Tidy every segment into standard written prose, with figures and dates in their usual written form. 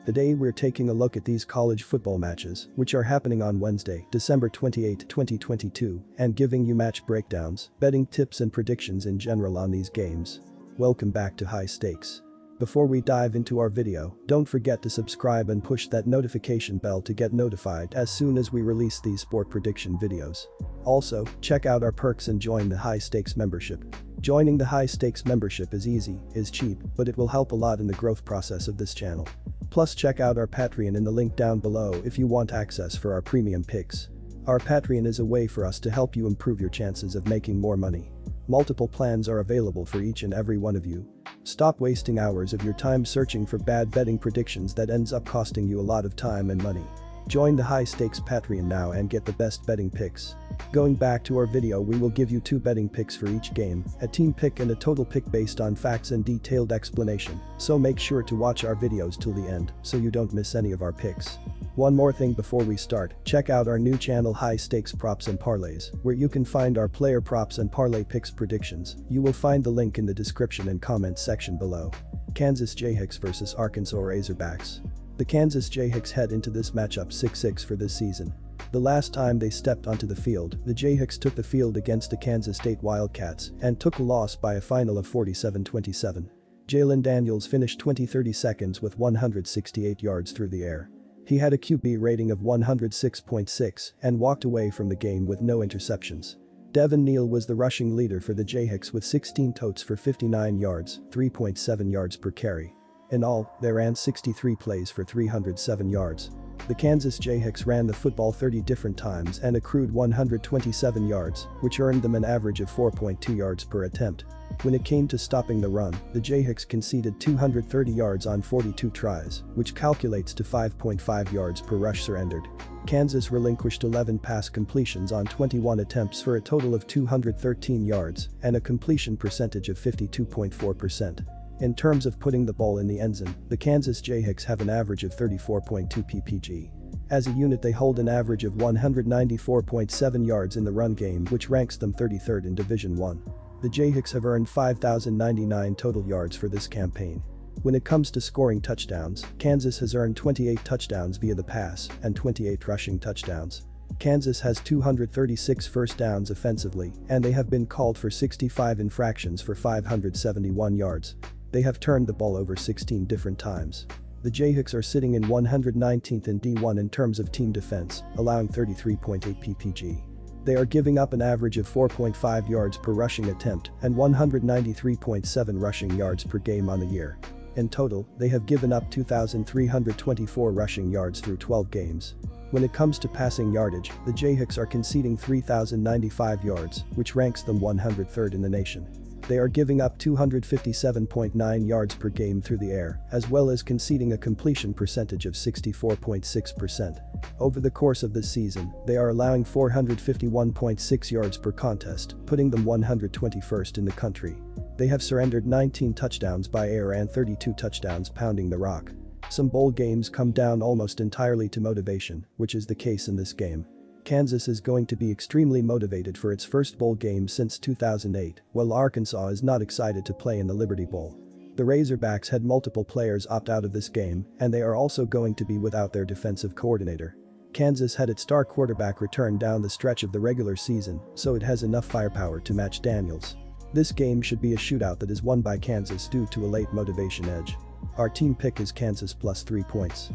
Today we're taking a look at these college football matches, which are happening on Wednesday, December 28, 2022, and giving you match breakdowns, betting tips and predictions in general on these games. Welcome back to High Stakes. Before we dive into our video, don't forget to subscribe and push that notification bell to get notified as soon as we release these sport prediction videos. Also, check out our perks and join the High Stakes membership. Joining the High Stakes membership is easy, is cheap, but it will help a lot in the growth process of this channel. Plus check out our Patreon in the link down below if you want access for our premium picks. Our Patreon is a way for us to help you improve your chances of making more money. Multiple plans are available for each and every one of you. Stop wasting hours of your time searching for bad betting predictions that ends up costing you a lot of time and money. Join the High Stakes Patreon now and get the best betting picks. Going back to our video, we will give you 2 betting picks for each game, a team pick and a total pick based on facts and detailed explanation, so make sure to watch our videos till the end so you don't miss any of our picks. One more thing before we start, check out our new channel High Stakes Props and Parlays, where you can find our player props and parlay picks predictions. You will find the link in the description and comments section below. Kansas Jayhawks vs Arkansas Razorbacks. The Kansas Jayhawks head into this matchup 6-6 for this season. The last time they stepped onto the field, the Jayhawks took the field against the Kansas State Wildcats and took a loss by a final of 47-27. Jalen Daniels finished 20-30 seconds with 168 yards through the air. He had a QB rating of 106.6 and walked away from the game with no interceptions. Devin Neal was the rushing leader for the Jayhawks with 16 totes for 59 yards, 3.7 yards per carry. In all, they ran 63 plays for 307 yards. The Kansas Jayhawks ran the football 30 different times and accrued 127 yards, which earned them an average of 4.2 yards per attempt. When it came to stopping the run, the Jayhawks conceded 230 yards on 42 tries, which calculates to 5.5 yards per rush surrendered. Kansas relinquished 11 pass completions on 21 attempts for a total of 213 yards and a completion percentage of 52.4%. In terms of putting the ball in the end zone, the Kansas Jayhawks have an average of 34.2 ppg. As a unit, they hold an average of 194.7 yards in the run game, which ranks them 33rd in Division I. The Jayhawks have earned 5,099 total yards for this campaign. When it comes to scoring touchdowns, Kansas has earned 28 touchdowns via the pass and 28 rushing touchdowns. Kansas has 236 first downs offensively, and they have been called for 65 infractions for 571 yards. They have turned the ball over 16 different times. The Jayhawks are sitting in 119th in D1 in terms of team defense, allowing 33.8 ppg. They are giving up an average of 4.5 yards per rushing attempt and 193.7 rushing yards per game on the year. In total, they have given up 2,324 rushing yards through 12 games. When it comes to passing yardage, the Jayhawks are conceding 3,095 yards, which ranks them 103rd in the nation. They are giving up 257.9 yards per game through the air, as well as conceding a completion percentage of 64.6%. Over the course of this season, they are allowing 451.6 yards per contest, putting them 121st in the country. They have surrendered 19 touchdowns by air and 32 touchdowns pounding the rock. Some bowl games come down almost entirely to motivation, which is the case in this game. Kansas is going to be extremely motivated for its first bowl game since 2008, while Arkansas is not excited to play in the Liberty Bowl. The Razorbacks had multiple players opt out of this game, and they are also going to be without their defensive coordinator. Kansas had its star quarterback return down the stretch of the regular season, so it has enough firepower to match Daniels. This game should be a shootout that is won by Kansas due to a late motivation edge. Our team pick is Kansas plus 3 points.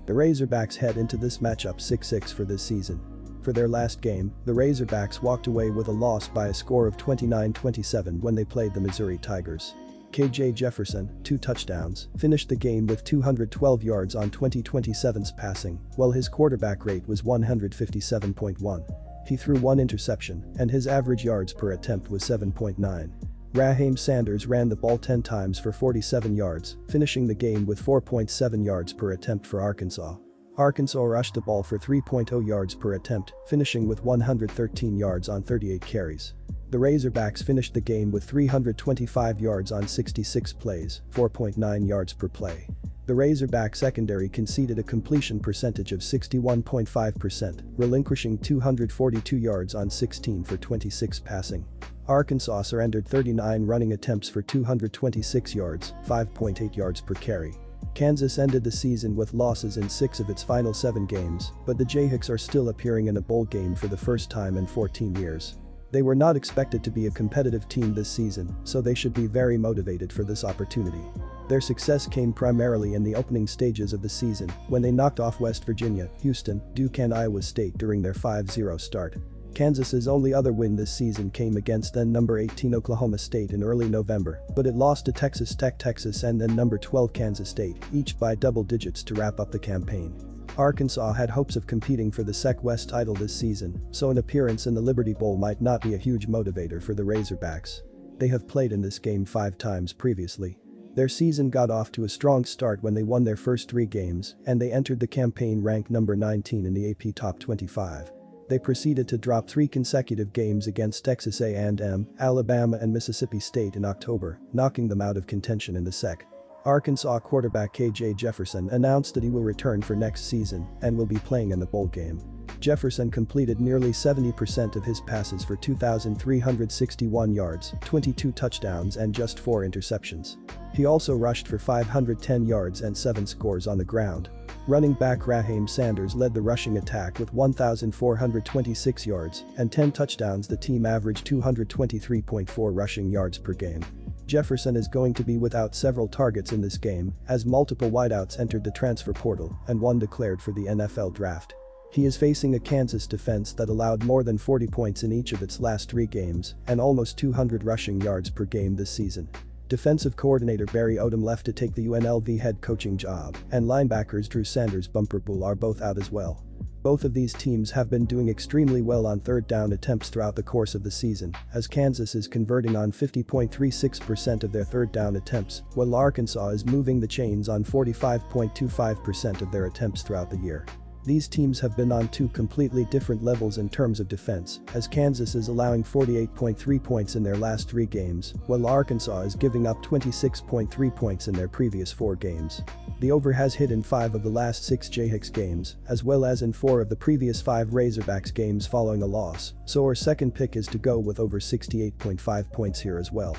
The Razorbacks head into this matchup 6-6 for this season. For their last game, the Razorbacks walked away with a loss by a score of 29-27 when they played the Missouri Tigers. KJ Jefferson, 2 touchdowns, finished the game with 212 yards on 20-27's passing, while his quarterback rate was 157.1. He threw 1 interception, and his average yards per attempt was 7.9. Raheem Sanders ran the ball 10 times for 47 yards, finishing the game with 4.7 yards per attempt for Arkansas. Arkansas rushed the ball for 3.0 yards per attempt, finishing with 113 yards on 38 carries. The Razorbacks finished the game with 325 yards on 66 plays, 4.9 yards per play. The Razorback secondary conceded a completion percentage of 61.5%, relinquishing 242 yards on 16 for 26 passing. Arkansas surrendered 39 running attempts for 226 yards, 5.8 yards per carry. Kansas ended the season with losses in 6 of its final 7 games, but the Jayhawks are still appearing in a bowl game for the first time in 14 years. They were not expected to be a competitive team this season, so they should be very motivated for this opportunity. Their success came primarily in the opening stages of the season when they knocked off West Virginia, Houston, Duke and Iowa State during their 5-0 start. Kansas's only other win this season came against then number 18 Oklahoma State in early November, but it lost to Texas Tech, Texas and then number 12 Kansas State, each by double digits to wrap up the campaign. Arkansas had hopes of competing for the SEC West title this season, so an appearance in the Liberty Bowl might not be a huge motivator for the Razorbacks. They have played in this game 5 times previously. Their season got off to a strong start when they won their first 3 games, and they entered the campaign ranked number 19 in the AP Top 25. They proceeded to drop 3 consecutive games against Texas A&M, Alabama and Mississippi State in October, knocking them out of contention in the SEC. Arkansas quarterback KJ Jefferson announced that he will return for next season and will be playing in the bowl game. Jefferson completed nearly 70% of his passes for 2,361 yards, 22 touchdowns and just 4 interceptions. He also rushed for 510 yards and 7 scores on the ground. Running back Raheem Sanders led the rushing attack with 1,426 yards and 10 touchdowns. The team averaged 223.4 rushing yards per game. Jefferson is going to be without several targets in this game as multiple wideouts entered the transfer portal and one declared for the NFL draft. He is facing a Kansas defense that allowed more than 40 points in each of its last 3 games and almost 200 rushing yards per game this season. Defensive coordinator Barry Odom left to take the UNLV head coaching job, and linebackers Drew Sanders Bumper Pool are both out as well. Both of these teams have been doing extremely well on third down attempts throughout the course of the season, as Kansas is converting on 50.36% of their third down attempts, while Arkansas is moving the chains on 45.25% of their attempts throughout the year. These teams have been on 2 completely different levels in terms of defense, as Kansas is allowing 48.3 points in their last 3 games, while Arkansas is giving up 26.3 points in their previous 4 games. The over has hit in 5 of the last 6 Jayhawks games, as well as in 4 of the previous 5 Razorbacks games following a loss, so our second pick is to go with over 68.5 points here as well.